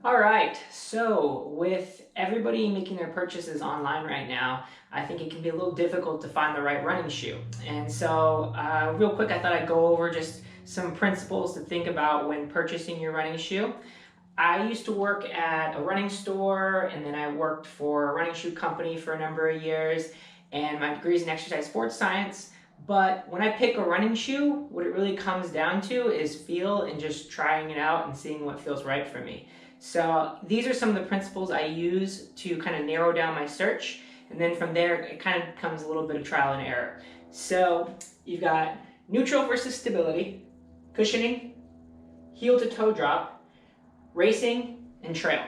All right, so with everybody making their purchases online right now, I think it can be a little difficult to find the right running shoe. And so, real quick, I thought I'd go over just some principles to think about when purchasing your running shoe. I used to work at a running store, and then I worked for a running shoe company for a number of years, and my degree is in exercise sports science. But when I pick a running shoe, what it really comes down to is feel and just trying it out and seeing what feels right for me. So these are some of the principles I use to kind of narrow down my search. And then from there, it kind of becomes a little bit of trial and error. So you've got neutral versus stability, cushioning, heel to toe drop, racing, and trail.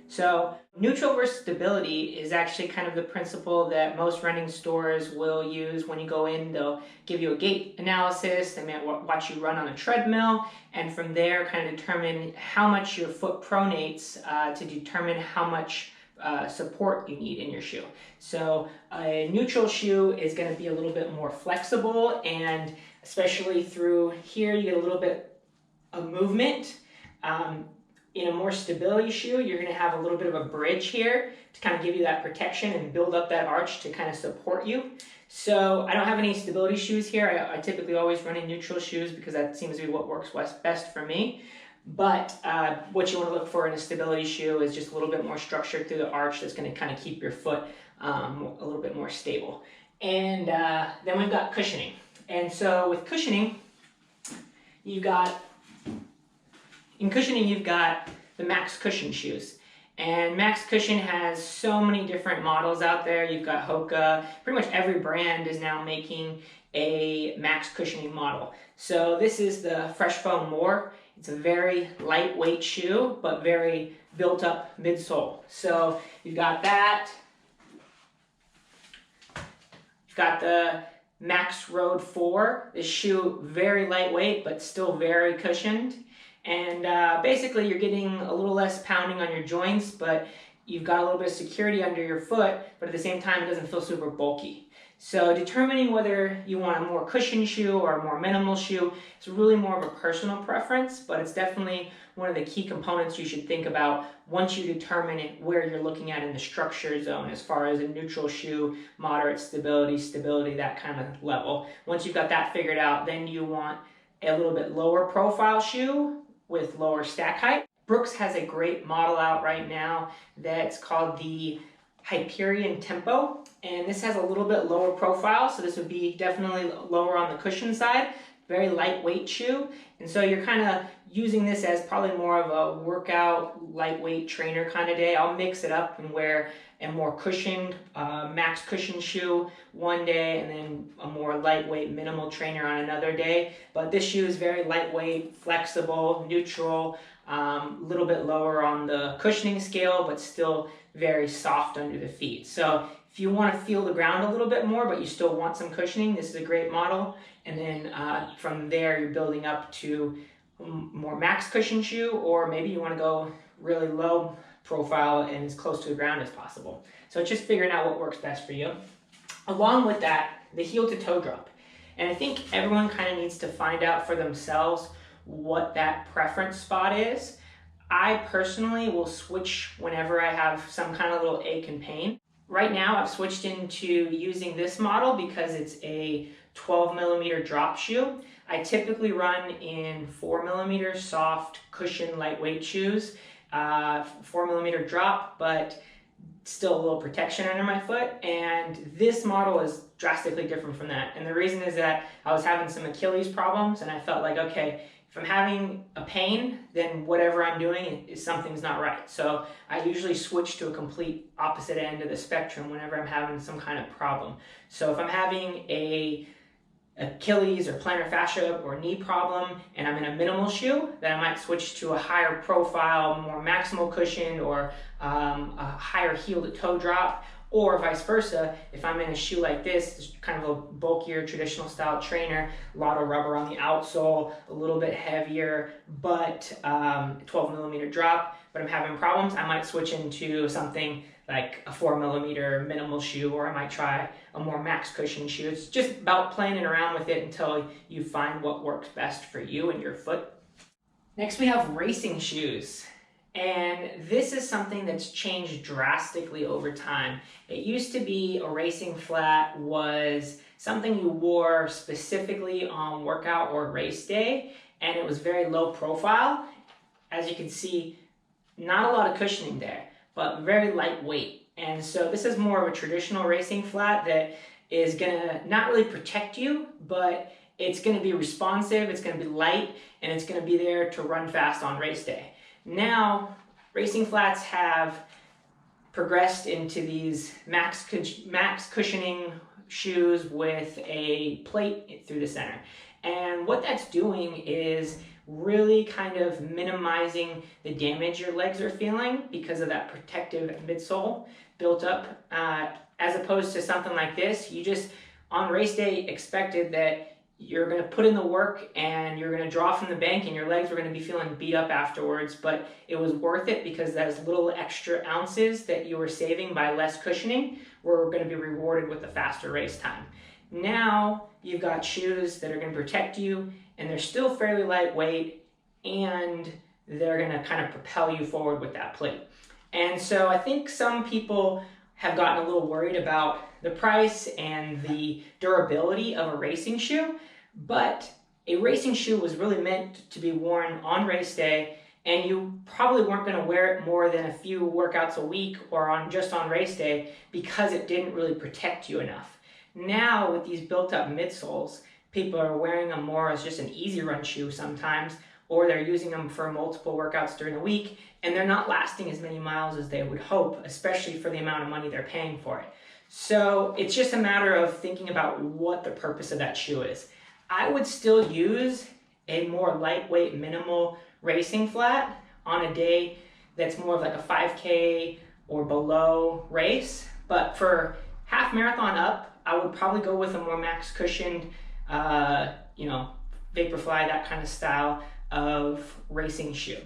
So neutral versus stability is actually kind of the principle that most running stores will use when you go in. They'll give you a gait analysis, they may watch you run on a treadmill, and from there kind of determine how much your foot pronates to determine how much support you need in your shoe. So a neutral shoe is going to be a little bit more flexible, and especially through here you get a little bit of movement. In a more stability shoe, you're going to have a little bit of a bridge here to kind of give you that protection and build up that arch to kind of support you. So I don't have any stability shoes here. I typically always run in neutral shoes because that seems to be what works best for me. But what you want to look for in a stability shoe is just a little bit more structure through the arch that's going to kind of keep your foot a little bit more stable. And then we've got cushioning. And so with cushioning, you've got the Max Cushion shoes. And Max Cushion has so many different models out there. You've got Hoka. Pretty much every brand is now making a Max Cushioning model. So this is the Fresh Foam More. It's a very lightweight shoe, but very built up midsole. So you've got that. You've got the Max Road 4. This shoe, very lightweight, but still very cushioned. And basically you're getting a little less pounding on your joints, but you've got a little bit of security under your foot, but at the same time it doesn't feel super bulky. So determining whether you want a more cushioned shoe or a more minimal shoe is really more of a personal preference, but it's definitely one of the key components you should think about once you determine where you're looking at in the structure zone as far as a neutral shoe, moderate stability, that kind of level. Once you've got that figured out, then you want a little bit lower profile shoe with lower stack height. Brooks has a great model out right now that's called the Hyperion Tempo, and this has a little bit lower profile, so this would be definitely lower on the cushion side, very lightweight shoe, and so you're kind of using this as probably more of a workout, lightweight trainer kind of day. I'll mix it up and wear a more cushioned Max Cushion shoe one day and then a more lightweight minimal trainer on another day. But this shoe is very lightweight, flexible, neutral, little bit lower on the cushioning scale, but still very soft under the feet. So if you want to feel the ground a little bit more, but you still want some cushioning, this is a great model. And then from there, you're building up to more Max Cushion shoe, or maybe you want to go really low profile and as close to the ground as possible. So it's just figuring out what works best for you. Along with that, the heel to toe drop. And I think everyone kind of needs to find out for themselves what that preference spot is. I personally will switch whenever I have some kind of little ache and pain. Right now I've switched into using this model because it's a 12 millimeter drop shoe. I typically run in 4 millimeter soft cushion lightweight shoes. 4 millimeter drop, but still a little protection under my foot, and this model is drastically different from that. And the reason is that I was having some Achilles problems, and I felt like, okay, if I'm having a pain, then whatever I'm doing is something's not right. So I usually switch to a complete opposite end of the spectrum whenever I'm having some kind of problem. So if I'm having a Achilles or plantar fascia or knee problem and I'm in a minimal shoe, then I might switch to a higher profile, more maximal cushion, or a higher heel to toe drop, or vice versa. If I'm in a shoe like this, kind of a bulkier traditional style trainer, a lot of rubber on the outsole, a little bit heavier, but 12 millimeter drop, but I'm having problems, I might switch into something like a 4 millimeter minimal shoe, or I might try a more Max Cushion shoe. It's just about playing around with it until you find what works best for you and your foot. Next we have racing shoes. And this is something that's changed drastically over time. It used to be a racing flat was something you wore specifically on workout or race day, and it was very low profile. As you can see, not a lot of cushioning there, but very lightweight. And so this is more of a traditional racing flat that is gonna not really protect you, but it's gonna be responsive, it's gonna be light, and it's gonna be there to run fast on race day. Now, racing flats have progressed into these max cushioning shoes with a plate through the center. And what that's doing is really kind of minimizing the damage your legs are feeling because of that protective midsole built up. As opposed to something like this, you just on race day expected that you're going to put in the work and you're going to draw from the bank and your legs were going to be feeling beat up afterwards, but it was worth it because those little extra ounces that you were saving by less cushioning were going to be rewarded with a faster race time. Now you've got shoes that are going to protect you and they're still fairly lightweight and they're going to kind of propel you forward with that plate. And so I think some people have gotten a little worried about the price and the durability of a racing shoe, but a racing shoe was really meant to be worn on race day, and you probably weren't going to wear it more than a few workouts a week or just on race day because it didn't really protect you enough. Now with these built-up midsoles, people are wearing them more as just an easy run shoe sometimes, or they're using them for multiple workouts during the week, and they're not lasting as many miles as they would hope, especially for the amount of money they're paying for it. So it's just a matter of thinking about what the purpose of that shoe is. I would still use a more lightweight, minimal racing flat on a day that's more of like a 5K or below race, but for half marathon up, I would probably go with a more max cushioned, Vaporfly, that kind of style of racing shoe.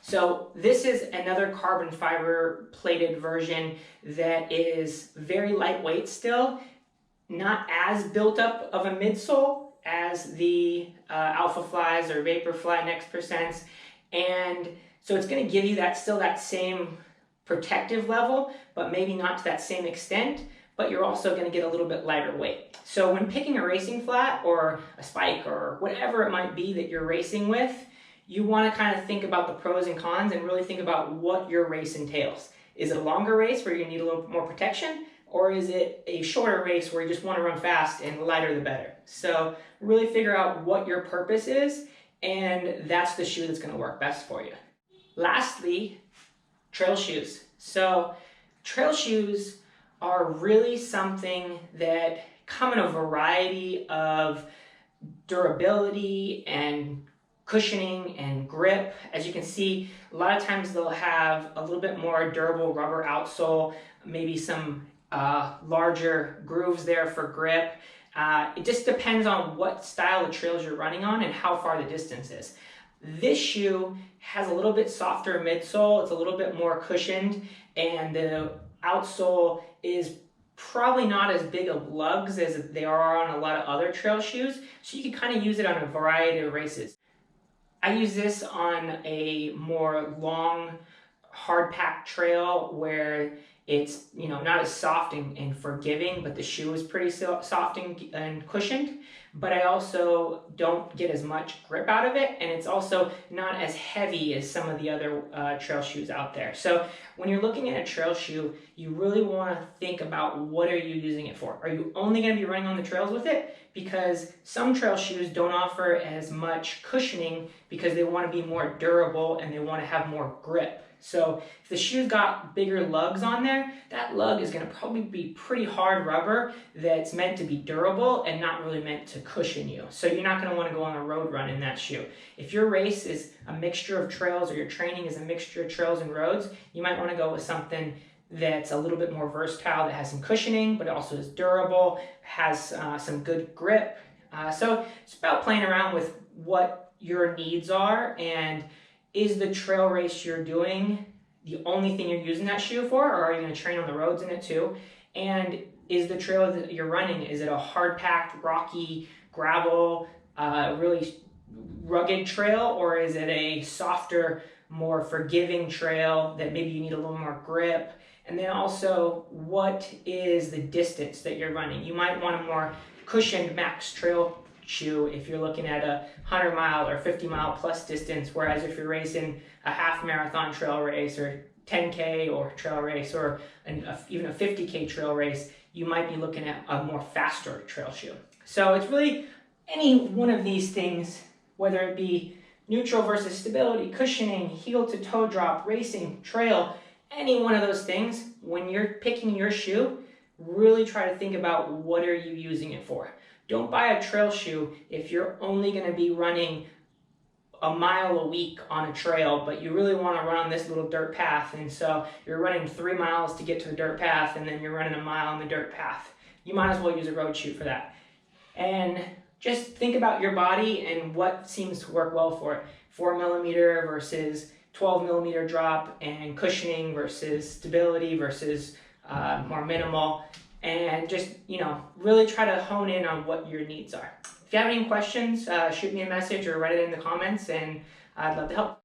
So this is another carbon fiber plated version that is very lightweight still, not as built up of a midsole as the Alphaflys or Vaporfly Next Percents, and so it's going to give you that same protective level, but maybe not to that same extent, but you're also going to get a little bit lighter weight. So when picking a racing flat or a spike or whatever it might be that you're racing with, you want to kind of think about the pros and cons and really think about what your race entails. Is it a longer race where you need a little more protection, or is it a shorter race where you just want to run fast and the lighter the better? So really figure out what your purpose is, and that's the shoe that's going to work best for you. Lastly, trail shoes. So trail shoes are really something that come in a variety of durability and cushioning and grip. As you can see, a lot of times they'll have a little bit more durable rubber outsole, maybe some larger grooves there for grip. It just depends on what style of trails you're running on and how far the distance is. This shoe has a little bit softer midsole, it's a little bit more cushioned, and the outsole is probably not as big of lugs as they are on a lot of other trail shoes, so you can kind of use it on a variety of races. I use this on a more long, hard-packed trail where it's not as soft and forgiving, but the shoe is pretty soft and cushioned. But I also don't get as much grip out of it, and it's also not as heavy as some of the other trail shoes out there. So when you're looking at a trail shoe, you really want to think about what are you using it for. Are you only going to be running on the trails with it? Because some trail shoes don't offer as much cushioning because they want to be more durable and they want to have more grip. So if the shoe's got bigger lugs on there, that lug is going to probably be pretty hard rubber that's meant to be durable and not really meant to cushion you. So you're not going to want to go on a road run in that shoe. If your race is a mixture of trails or your training is a mixture of trails and roads, you might want to go with something that's a little bit more versatile, that has some cushioning, but also is durable, has some good grip. So it's about playing around with what your needs are, and is the trail race you're doing the only thing you're using that shoe for, or are you going to train on the roads in it too? And is the trail that you're running, is it a hard-packed, rocky, gravel, really rugged trail, or is it a softer, more forgiving trail that maybe you need a little more grip. And then also, what is the distance that you're running? You might want a more cushioned max trail shoe if you're looking at a 100-mile or 50-mile plus distance, whereas if you're racing a half marathon trail race or 10K or trail race or even a 50K trail race, you might be looking at a more faster trail shoe. So it's really any one of these things, whether it be neutral versus stability, cushioning, heel to toe drop, racing, trail, any one of those things, when you're picking your shoe, really try to think about what are you using it for. Don't buy a trail shoe if you're only going to be running a mile a week on a trail, but you really want to run on this little dirt path, and so you're running 3 miles to get to the dirt path, and then you're running a mile on the dirt path. You might as well use a road shoe for that. And just think about your body and what seems to work well for it. 4mm versus 12mm drop, and cushioning versus stability versus more minimal, and just, really try to hone in on what your needs are. If you have any questions, shoot me a message or write it in the comments, and I'd love to help.